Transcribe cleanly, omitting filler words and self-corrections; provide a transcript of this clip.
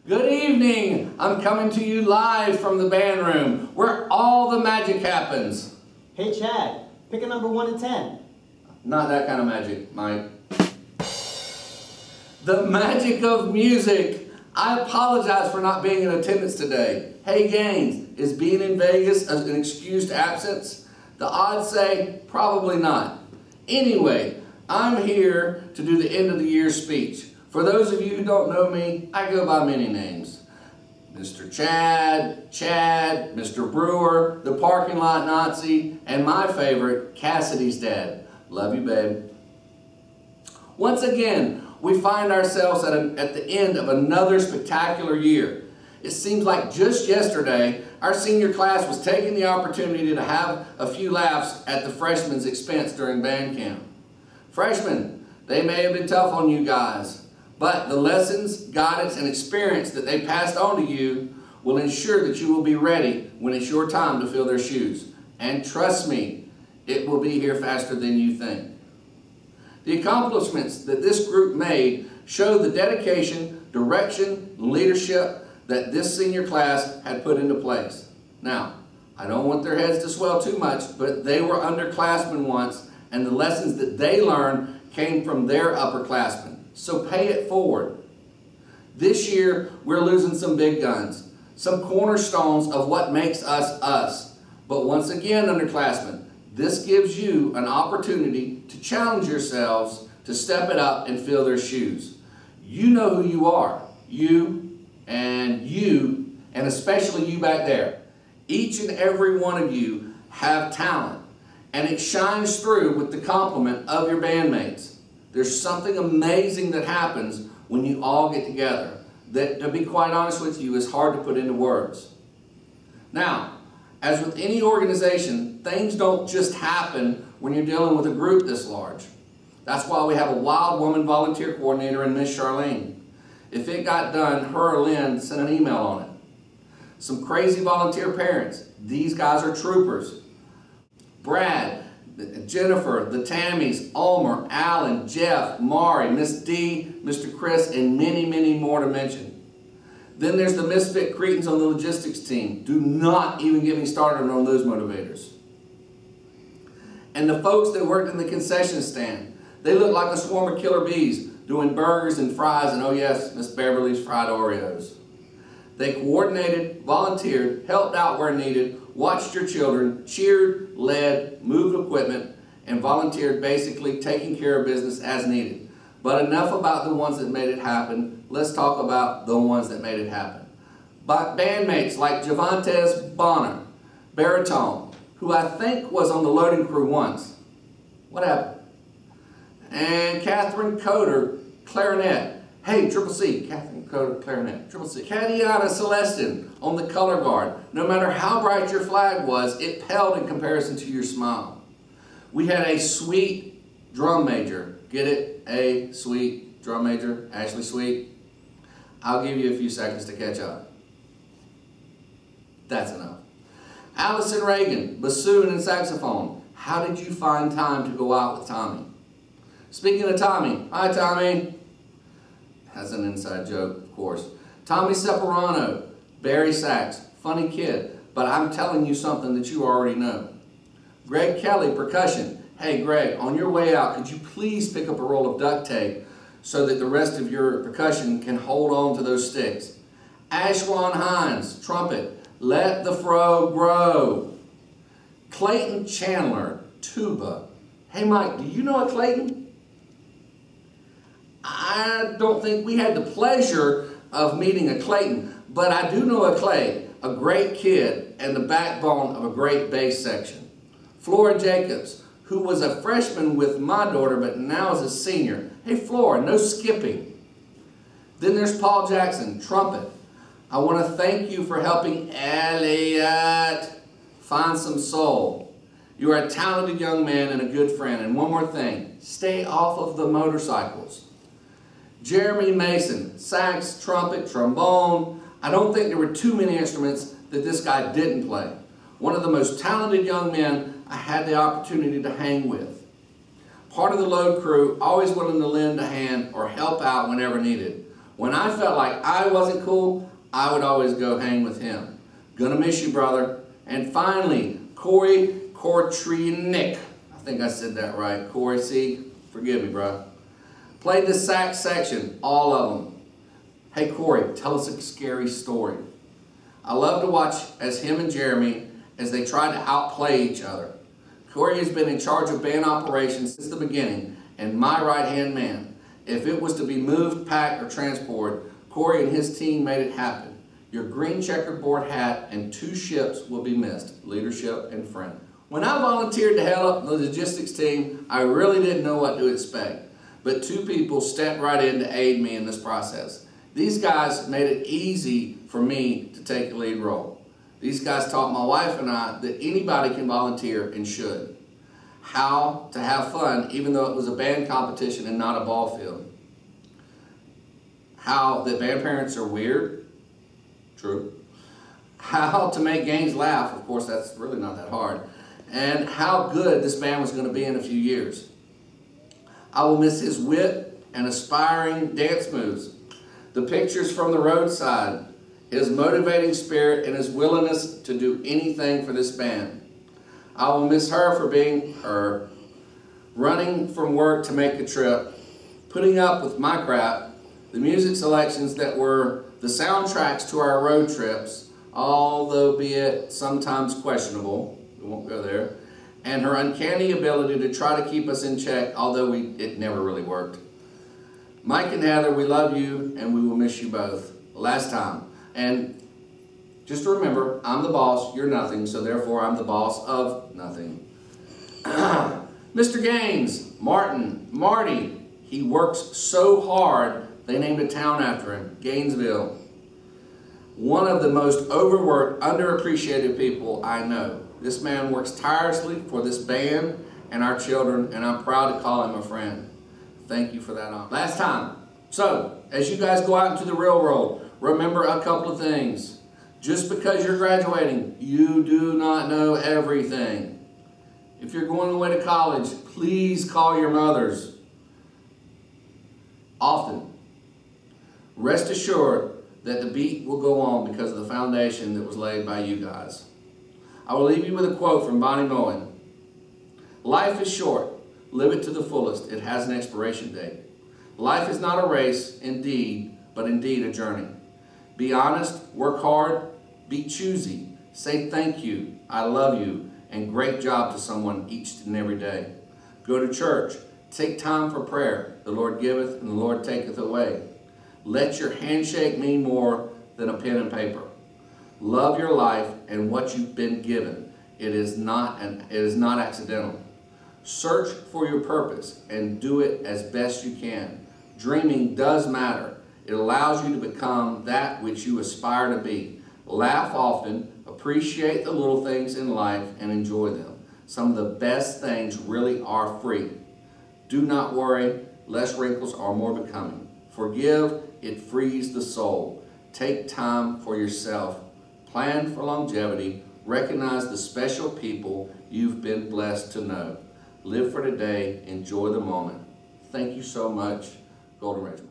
Good evening. I'm coming to you live from the band room where all the magic happens. Hey Chad, pick a number 1 to 10. Not that kind of magic, Mike. The magic of music. I apologize for not being in attendance today. Hey Gaines, is being in Vegas an excused absence? The odds say probably not. Anyway, I'm here to do the end of the year speech. For those of you who don't know me, I go by many names. Mr. Chad, Mr. Brewer, the parking lot Nazi, and my favorite, Cassidy's dad. Love you, babe. Once again, we find ourselves at the end of another spectacular year. It seems like just yesterday, our senior class was taking the opportunity to have a few laughs at the freshmen's expense during band camp. Freshmen, they may have been tough on you guys, but the lessons, guidance, and experience that they passed on to you will ensure that you will be ready when it's your time to fill their shoes. And trust me, it will be here faster than you think. The accomplishments that this group made show the dedication, direction, and leadership that this senior class had put into place. Now, I don't want their heads to swell too much, but they were underclassmen once, and the lessons that they learned came from their upperclassmen. So pay it forward. This year, we're losing some big guns, some cornerstones of what makes us us. But once again, underclassmen, this gives you an opportunity to challenge yourselves to step it up and fill their shoes. You know who you are. You, and especially you back there. Each and every one of you have talent, and it shines through with the compliment of your bandmates. There's something amazing that happens when you all get together that, to be quite honest with you, is hard to put into words. Now, as with any organization, things don't just happen when you're dealing with a group this large. That's why we have a wild woman volunteer coordinator in Miss Charlene. If it got done, her or Lynn sent an email on it. Some crazy volunteer parents. These guys are troopers. Brad, Jennifer, the Tammys, Ulmer, Alan, Jeff, Mari, Miss D, Mr. Chris, and many, many more to mention. Then there's the misfit cretins on the logistics team. Do not even get me started on those motivators. And the folks that worked in the concession stand. They look like a swarm of killer bees doing burgers and fries and, oh yes, Miss Beverly's fried Oreos. They coordinated, volunteered, helped out where needed, watched your children, cheered, led, moved equipment, and volunteered, basically taking care of business as needed. But enough about the ones that made it happen. Let's talk about the ones that made it happen. But bandmates like Javantes Bonner, baritone, who I think was on the loading crew once. What happened? And Catherine Coder, clarinet. Hey, Triple C, Catherine Coder, clarinet, Triple C. Catiana Celestin on the color guard. No matter how bright your flag was, it paled in comparison to your smile. We had a sweet drum major. Get it? A sweet drum major, Ashley Sweet. I'll give you a few seconds to catch up. That's enough. Allison Reagan, bassoon and saxophone. How did you find time to go out with Tommy? Speaking of Tommy, hi Tommy. That's an inside joke, of course. Tommy Separano, Barry sax, funny kid, but I'm telling you something that you already know. Greg Kelly, percussion. Hey Greg, on your way out, could you please pick up a roll of duct tape so that the rest of your percussion can hold on to those sticks. Ashwan Hines, trumpet. Let the fro grow. Clayton Chandler, tuba. Hey Mike, do you know a Clayton? I don't think we had the pleasure of meeting a Clayton, but I do know a Clay, a great kid and the backbone of a great bass section. Flora Jacobs, who was a freshman with my daughter but now is a senior. Hey Flora, no skipping. Then there's Paul Jackson, trumpet. I want to thank you for helping Elliot find some soul. You are a talented young man and a good friend. And one more thing, stay off of the motorcycles. Jeremy Mason, sax, trumpet, trombone. I don't think there were too many instruments that this guy didn't play. One of the most talented young men I had the opportunity to hang with. Part of the load crew, always willing to lend a hand or help out whenever needed. When I felt like I wasn't cool, I would always go hang with him. Gonna miss you, brother. And finally, Corey Kortrinik. I think I said that right. Corey C., forgive me, bro. Played the sax section, all of them. Hey, Corey, tell us a scary story. I love to watch as him and Jeremy, as they try to outplay each other. Corey has been in charge of band operations since the beginning, and my right-hand man. If it was to be moved, packed, or transported, Corey and his team made it happen. Your green checkerboard hat and 2 ships will be missed, leadership and friend. When I volunteered to head up the logistics team, I really didn't know what to expect. But 2 people stepped right in to aid me in this process. These guys made it easy for me to take the lead role. These guys taught my wife and I that anybody can volunteer and should. How to have fun even though it was a band competition and not a ball field. How that band parents are weird. True. How to make Gaines laugh. Of course, that's really not that hard. And how good this band was going to be in a few years. I will miss his wit and aspiring dance moves. The pictures from the roadside. His motivating spirit and his willingness to do anything for this band. I will miss her for being her, running from work to make a trip, putting up with my crap, the music selections that were the soundtracks to our road trips, although be it sometimes questionable, we won't go there, and her uncanny ability to try to keep us in check, although it never really worked. Mike and Heather, we love you and we will miss you both. Last time. And just remember, I'm the boss, you're nothing, so therefore I'm the boss of nothing. Mr. Gaines, Marty, he works so hard, they named a town after him, Gainesville. One of the most overworked, underappreciated people I know. This man works tirelessly for this band and our children, and I'm proud to call him a friend. Thank you for that honor. Last time. So, as you guys go out into the real world, remember a couple of things. Just because you're graduating, you do not know everything. If you're going away to college, please call your mothers often. Rest assured that the beat will go on because of the foundation that was laid by you guys. I will leave you with a quote from Bonnie Moen. Life is short. Live it to the fullest. It has an expiration date. Life is not a race, indeed, but indeed a journey. Be honest, work hard, be choosy, say thank you, I love you, and great job to someone each and every day. Go to church, take time for prayer. The Lord giveth and the Lord taketh away. Let your handshake mean more than a pen and paper. Love your life and what you've been given. It is not accidental. Search for your purpose and do it as best you can. Dreaming does matter. It allows you to become that which you aspire to be. Laugh often, appreciate the little things in life, and enjoy them. Some of the best things really are free. Do not worry, less wrinkles are more becoming. Forgive, it frees the soul. Take time for yourself. Plan for longevity. Recognize the special people you've been blessed to know. Live for today. Enjoy the moment. Thank you so much, Golden Regiment.